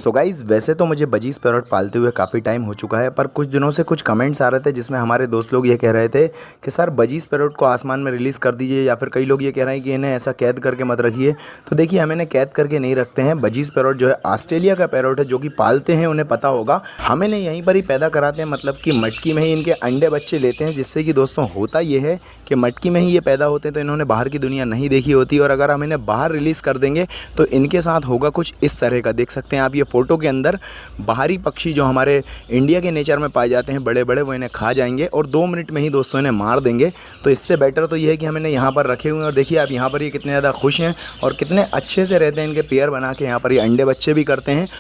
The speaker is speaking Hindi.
सो गाइज़ वैसे तो मुझे बजीज़ पैरॉट पालते हुए काफ़ी टाइम हो चुका है, पर कुछ दिनों से कुछ कमेंट्स आ रहे थे जिसमें हमारे दोस्त लोग ये कह रहे थे कि सर बजीज़ पैरॉट को आसमान में रिलीज़ कर दीजिए, या फिर कई लोग ये कह रहे हैं कि इन्हें ऐसा कैद करके मत रखिए। तो देखिए, हम इन्हें कैद करके नहीं रखते हैं। बजीज़ पैरॉट जो है ऑस्ट्रेलिया का पैरॉट है, जो कि पालते हैं, उन्हें पता होगा। हम इन्हें यहीं पर ही पैदा कराते हैं, मतलब कि मटकी में ही इनके अंडे बच्चे लेते हैं। जिससे कि दोस्तों होता ये है कि मटकी में ही ये पैदा होते हैं, तो इन्होंने बाहर की दुनिया नहीं देखी होती। और अगर हम इन्हें बाहर रिलीज़ कर देंगे तो इनके साथ होगा कुछ इस तरह का। देख सकते हैं आप ये फ़ोटो के अंदर बाहरी पक्षी जो हमारे इंडिया के नेचर में पाए जाते हैं बड़े बड़े, वो इन्हें खा जाएंगे और 2 मिनट में ही दोस्तों इन्हें मार देंगे। तो इससे बेटर तो ये है कि हम इन्हें यहाँ पर रखे हुए हैं। और देखिए आप यहाँ पर ये कितने ज़्यादा खुश हैं और कितने अच्छे से रहते हैं। इनके पेयर बना के यहाँ पर ये अंडे बच्चे भी करते हैं।